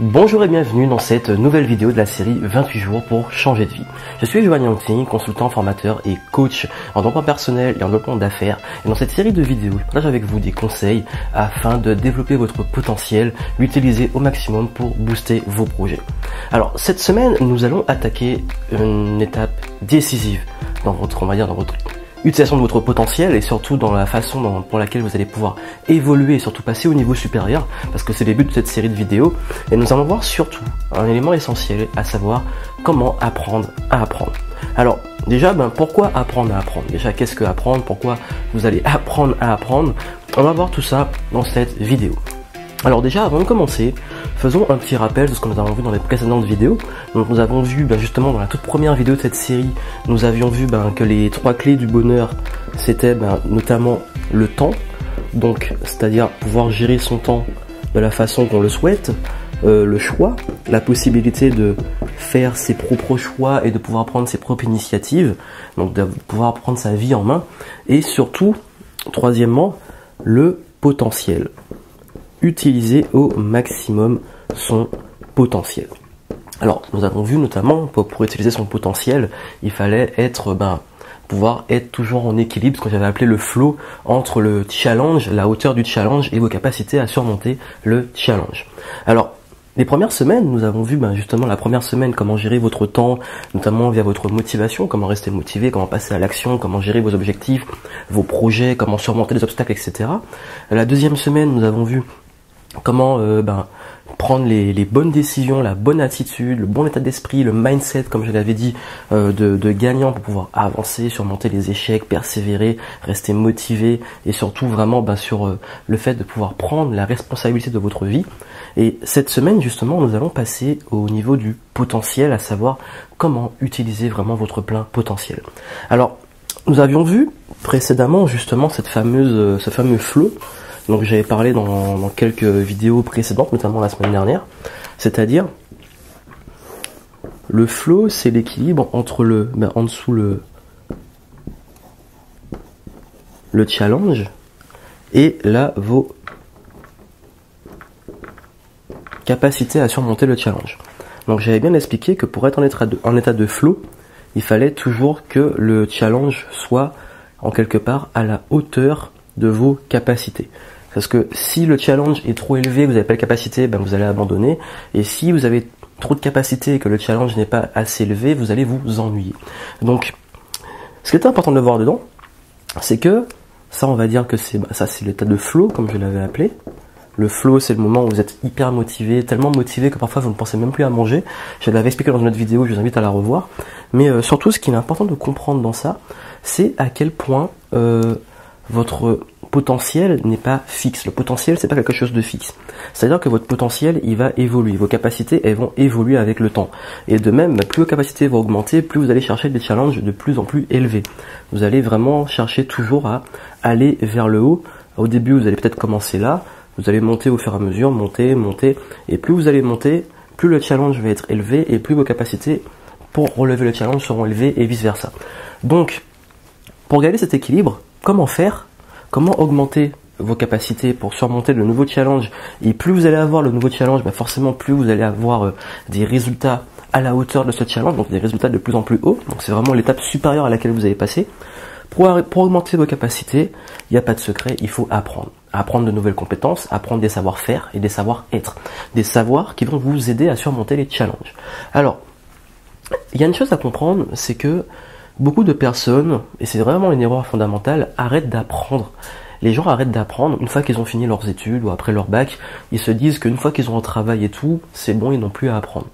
Bonjour et bienvenue dans cette nouvelle vidéo de la série 28 jours pour changer de vie. Je suis Johan Yangting, consultant, formateur et coach en développement personnel et en développement d'affaires. Et dans cette série de vidéos, je partage avec vous des conseils afin de développer votre potentiel, l'utiliser au maximum pour booster vos projets. Alors cette semaine, nous allons attaquer une étape décisive dans votre, utilisation de votre potentiel et surtout dans la façon pour laquelle vous allez pouvoir évoluer et surtout passer au niveau supérieur, parce que c'est le but de cette série de vidéos. Et nous allons voir surtout un élément essentiel, à savoir comment apprendre à apprendre. Alors déjà, pourquoi apprendre à apprendre? Déjà, qu'est-ce que apprendre? Pourquoi vous allez apprendre à apprendre? On va voir tout ça dans cette vidéo. Alors déjà, avant de commencer, faisons un petit rappel de ce que nous avons vu dans les précédentes vidéos. Donc nous avons vu justement dans la toute première vidéo de cette série, nous avions vu que les 3 clés du bonheur, c'était notamment le temps, donc c'est-à-dire pouvoir gérer son temps de la façon qu'on le souhaite, le choix, la possibilité de faire ses propres choix et de pouvoir prendre ses propres initiatives, donc de pouvoir prendre sa vie en main, et surtout, troisièmement, le potentiel. Utiliser au maximum son potentiel. Alors, nous avons vu notamment, pour utiliser son potentiel, il fallait pouvoir être toujours en équilibre, ce que j'avais appelé le flow entre le challenge, la hauteur du challenge et vos capacités à surmonter le challenge. Alors, les premières semaines, nous avons vu justement la première semaine comment gérer votre temps, notamment via votre motivation, comment rester motivé, comment passer à l'action, comment gérer vos objectifs, vos projets, comment surmonter les obstacles, etc. La deuxième semaine, nous avons vu comment prendre les bonnes décisions, la bonne attitude, le bon état d'esprit, le mindset, comme je l'avais dit, de gagnant pour pouvoir avancer, surmonter les échecs, persévérer, rester motivé et surtout vraiment sur le fait de pouvoir prendre la responsabilité de votre vie. Et cette semaine justement, nous allons passer au niveau du potentiel, à savoir comment utiliser vraiment votre plein potentiel. Alors, nous avions vu précédemment justement ce fameux flow. Donc j'avais parlé dans quelques vidéos précédentes, notamment la semaine dernière, c'est-à-dire le flow, c'est l'équilibre entre en dessous le challenge et là vos capacités à surmonter le challenge. Donc j'avais bien expliqué que pour être en état de flow, il fallait toujours que le challenge soit en quelque part à la hauteur de vos capacités. Parce que si le challenge est trop élevé, vous n'avez pas la capacité, vous allez abandonner. Et si vous avez trop de capacité et que le challenge n'est pas assez élevé, vous allez vous ennuyer. Donc, ce qui est important de voir dedans, c'est que ça, on va dire que c'est l'état de flow, comme je l'avais appelé. Le flow, c'est le moment où vous êtes hyper motivé, tellement motivé que parfois vous ne pensez même plus à manger. Je l'avais expliqué dans une autre vidéo, je vous invite à la revoir. Mais surtout, ce qui est important de comprendre dans ça, c'est à quel point votre potentiel n'est pas fixe. Le potentiel, c'est pas quelque chose de fixe. C'est-à-dire que votre potentiel, il va évoluer. Vos capacités, elles vont évoluer avec le temps. Et de même, plus vos capacités vont augmenter, plus vous allez chercher des challenges de plus en plus élevés. Vous allez vraiment chercher toujours à aller vers le haut. Au début, vous allez peut-être commencer là. Vous allez monter au fur et à mesure, monter. Et plus vous allez monter, plus le challenge va être élevé et plus vos capacités pour relever le challenge seront élevées et vice versa. Donc, pour garder cet équilibre, comment faire? Comment augmenter vos capacités pour surmonter le nouveau challenge? Et plus vous allez avoir le nouveau challenge, forcément plus vous allez avoir des résultats à la hauteur de ce challenge, donc des résultats de plus en plus hauts. Donc c'est vraiment l'étape supérieure à laquelle vous allez passer. Pour augmenter vos capacités, il n'y a pas de secret, il faut apprendre. Apprendre de nouvelles compétences, apprendre des savoir-faire et des savoir-être. Des savoirs qui vont vous aider à surmonter les challenges. Alors, il y a une chose à comprendre, c'est que beaucoup de personnes, et c'est vraiment une erreur fondamentale, arrêtent d'apprendre. Les gens arrêtent d'apprendre une fois qu'ils ont fini leurs études ou après leur bac. Ils se disent qu'une fois qu'ils ont un travail et tout, c'est bon, ils n'ont plus à apprendre.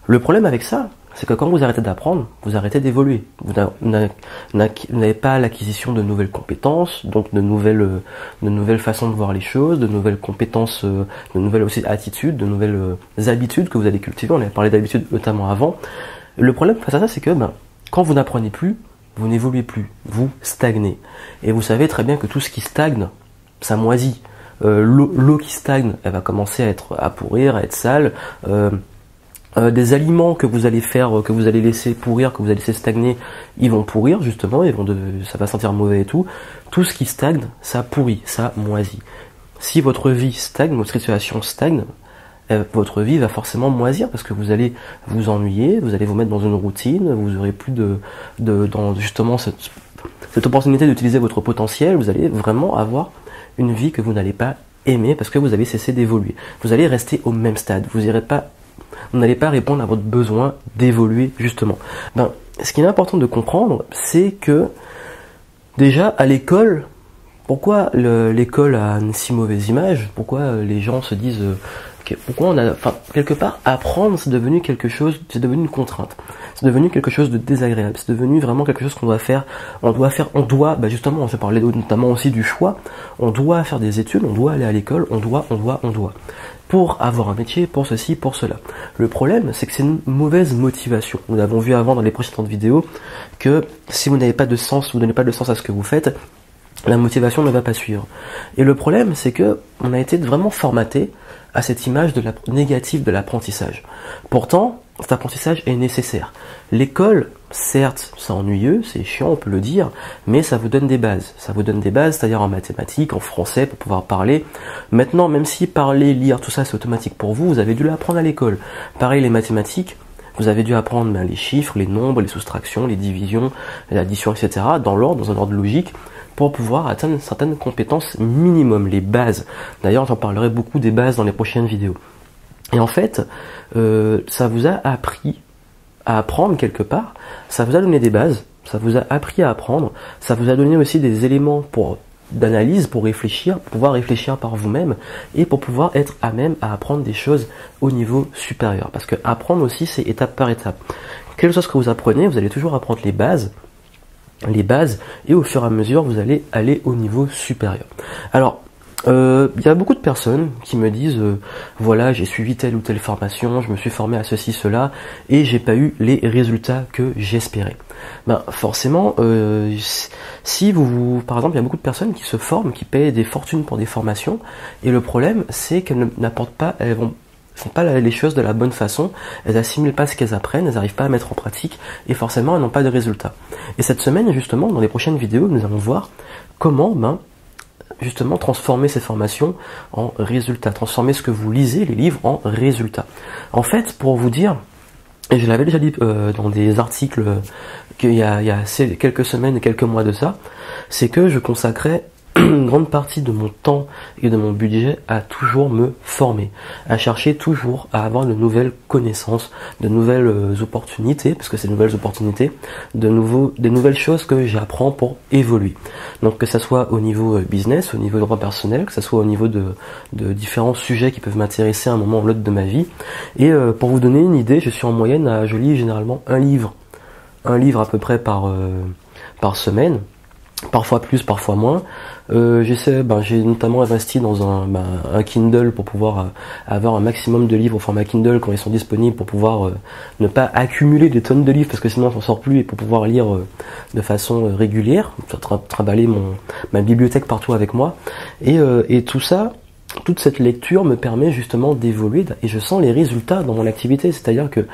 Le problème avec ça, c'est que quand vous arrêtez d'apprendre, vous arrêtez d'évoluer. Vous n'avez pas l'acquisition de nouvelles compétences, donc de nouvelles façons de voir les choses, de nouvelles compétences, de nouvelles aussi attitudes, de nouvelles habitudes que vous allez cultiver. On avait parlé d'habitudes notamment avant. Le problème face à ça, c'est que quand vous n'apprenez plus, vous n'évoluez plus, vous stagnez. Et vous savez très bien que tout ce qui stagne, ça moisit. L'eau qui stagne, elle va commencer à pourrir, à être sale. Des aliments que vous allez laisser pourrir, que vous allez laisser stagner, ils vont pourrir justement, ça va sentir mauvais et tout. Tout ce qui stagne, ça pourrit, ça moisit. Si votre vie stagne, votre situation stagne, votre vie va forcément moisir parce que vous allez vous ennuyer, vous allez vous mettre dans une routine, vous aurez plus dans justement cette opportunité d'utiliser votre potentiel, vous allez vraiment avoir une vie que vous n'allez pas aimer parce que vous allez cesser d'évoluer. Vous allez rester au même stade, vous n'allez pas répondre à votre besoin d'évoluer justement. Ce qui est important de comprendre, c'est que déjà à l'école, pourquoi l'école a une si mauvaise image? Pourquoi les gens se disent quelque part apprendre c'est devenu quelque chose, c'est devenu une contrainte, c'est devenu quelque chose de désagréable, c'est devenu vraiment quelque chose qu'on doit faire, justement, on s'est parlé notamment aussi du choix, on doit faire des études, on doit aller à l'école, on doit, pour avoir un métier, pour ceci, pour cela. Le problème, c'est que c'est une mauvaise motivation. Nous l'avons vu avant dans les précédentes vidéos, que si vous n'avez pas de sens, vous ne donnez pas de sens à ce que vous faites, la motivation ne va pas suivre. Et le problème, c'est que on a été vraiment formaté à cette image négative de l'apprentissage. Pourtant, cet apprentissage est nécessaire. L'école, certes, c'est ennuyeux, c'est chiant, on peut le dire, mais ça vous donne des bases. Ça vous donne des bases, c'est-à-dire en mathématiques, en français, pour pouvoir parler. Maintenant, même si parler, lire, tout ça, c'est automatique pour vous, vous avez dû l'apprendre à l'école. Pareil, les mathématiques, vous avez dû apprendre les chiffres, les nombres, les soustractions, les divisions, l'addition, etc., dans un ordre logique, pour pouvoir atteindre certaines compétences minimum, les bases. D'ailleurs, j'en parlerai beaucoup des bases dans les prochaines vidéos. Et en fait, ça vous a appris à apprendre quelque part, ça vous a donné des bases, ça vous a appris à apprendre, ça vous a donné aussi des éléments d'analyse pour réfléchir, pour pouvoir réfléchir par vous-même et pour pouvoir être à même à apprendre des choses au niveau supérieur. Parce que apprendre aussi, c'est étape par étape. Quelque chose que vous apprenez, vous allez toujours apprendre les bases, et au fur et à mesure vous allez aller au niveau supérieur. Alors il y a beaucoup de personnes qui me disent voilà, j'ai suivi telle ou telle formation, je me suis formé à ceci, cela, et j'ai pas eu les résultats que j'espérais. Forcément, si par exemple, il y a beaucoup de personnes qui se forment, qui payent des fortunes pour des formations, et le problème c'est qu'elles n'apportent pas, elles font pas les choses de la bonne façon, elles assimilent pas ce qu'elles apprennent, elles n'arrivent pas à mettre en pratique, et forcément elles n'ont pas de résultats. Et cette semaine, justement, dans les prochaines vidéos, nous allons voir comment, justement, transformer ces formations en résultats, transformer ce que vous lisez, les livres, en résultats. En fait, pour vous dire, et je l'avais déjà dit dans des articles qu'il y a quelques semaines et quelques mois de ça, c'est que je consacrais une grande partie de mon temps et de mon budget à toujours me former, à chercher toujours à avoir de nouvelles connaissances, de nouvelles opportunités, parce que c'est de nouvelles opportunités, des nouvelles choses que j'apprends pour évoluer. Donc que ça soit au niveau business, au niveau droit personnel, que ça soit au niveau de différents sujets qui peuvent m'intéresser à un moment ou l'autre de ma vie. Et pour vous donner une idée, je lis généralement un livre à peu près par semaine. Parfois plus, parfois moins. J'ai notamment investi dans un Kindle pour pouvoir avoir un maximum de livres au format Kindle quand ils sont disponibles, pour pouvoir ne pas accumuler des tonnes de livres parce que sinon on s'en sort plus, et pour pouvoir lire de façon régulière, trimballer ma bibliothèque partout avec moi. Et tout ça, toute cette lecture me permet justement d'évoluer, et je sens les résultats dans mon activité, c'est-à-dire que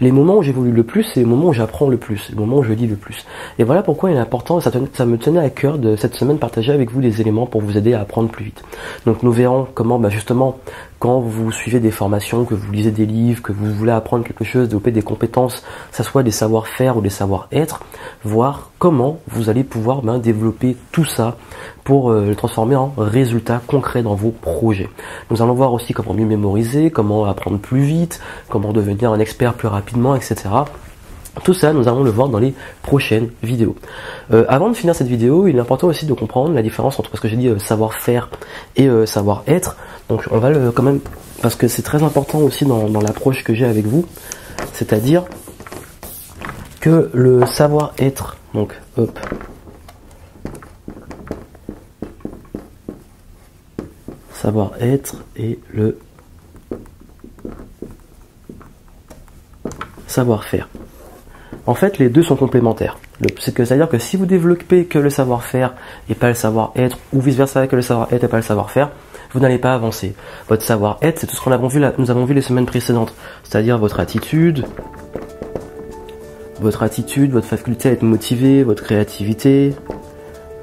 les moments où j'évolue le plus, c'est les moments où j'apprends le plus, les moments où je lis le plus. Et voilà pourquoi il est important, ça me tenait à cœur de cette semaine partager avec vous des éléments pour vous aider à apprendre plus vite. Donc nous verrons comment, justement, quand vous suivez des formations, que vous lisez des livres, que vous voulez apprendre quelque chose, développer des compétences, que ce soit des savoir-faire ou des savoir-être, voir comment vous allez pouvoir développer tout ça pour le transformer en résultats concrets dans vos projets. Nous allons voir aussi comment mieux mémoriser, comment apprendre plus vite, comment devenir un expert plus rapidement, etc. Tout ça, nous allons le voir dans les prochaines vidéos. Avant de finir cette vidéo, il est important aussi de comprendre la différence entre ce que j'ai dit savoir-faire et savoir-être. Donc on va quand même, parce que c'est très important aussi dans l'approche que j'ai avec vous, c'est-à-dire que le savoir-être, donc hop, savoir-être et le savoir-faire. En fait, les deux sont complémentaires. C'est-à-dire que si vous développez que le savoir-faire et pas le savoir-être, ou vice-versa, que le savoir-être et pas le savoir-faire, vous n'allez pas avancer. Votre savoir-être, c'est tout ce qu'on nous avons vu les semaines précédentes. C'est-à-dire votre attitude, votre faculté à être motivé, votre créativité,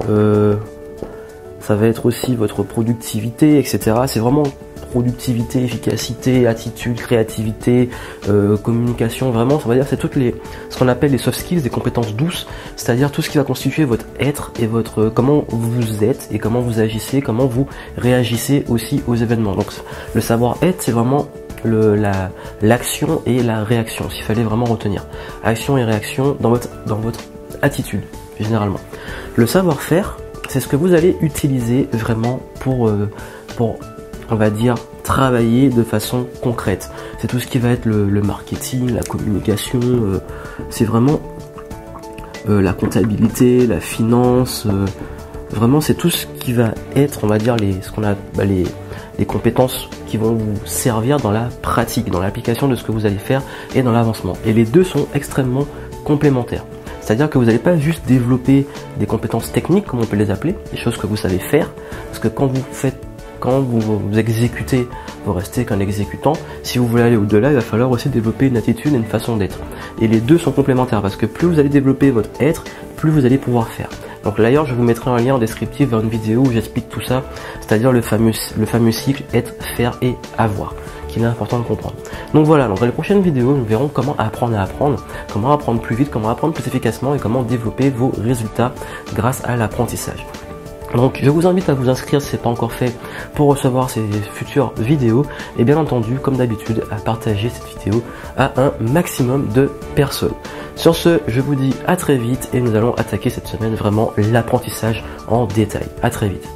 ça va être aussi votre productivité, etc. C'est vraiment productivité, efficacité, attitude, créativité, communication, vraiment, on va dire c'est toutes ce qu'on appelle les soft skills, des compétences douces, c'est-à-dire tout ce qui va constituer votre être et votre comment vous êtes et comment vous agissez, comment vous réagissez aussi aux événements. Donc le savoir-être, c'est vraiment l'action et la réaction, s'il fallait vraiment retenir. Action et réaction dans votre attitude, généralement. Le savoir-faire, c'est ce que vous allez utiliser vraiment pour on va dire, travailler de façon concrète. C'est tout ce qui va être le marketing, la communication, c'est vraiment la comptabilité, la finance, vraiment c'est tout ce qui va être, on va dire, les compétences qui vont vous servir dans la pratique, dans l'application de ce que vous allez faire et dans l'avancement. Et les deux sont extrêmement complémentaires. C'est-à-dire que vous n'allez pas juste développer des compétences techniques, comme on peut les appeler, des choses que vous savez faire, parce que quand vous exécutez, vous restez qu'un exécutant. Si vous voulez aller au-delà, il va falloir aussi développer une attitude et une façon d'être. Et les deux sont complémentaires, parce que plus vous allez développer votre être, plus vous allez pouvoir faire. Donc d'ailleurs, je vous mettrai un lien en descriptif vers une vidéo où j'explique tout ça, c'est-à-dire le fameux cycle être, faire et avoir, qu'il est important de comprendre. Donc voilà, donc dans les prochaines vidéos, nous verrons comment apprendre à apprendre, comment apprendre plus vite, comment apprendre plus efficacement et comment développer vos résultats grâce à l'apprentissage. Donc je vous invite à vous inscrire si ce n'est pas encore fait pour recevoir ces futures vidéos et bien entendu, comme d'habitude, à partager cette vidéo à un maximum de personnes. Sur ce, je vous dis à très vite et nous allons attaquer cette semaine vraiment l'apprentissage en détail. À très vite.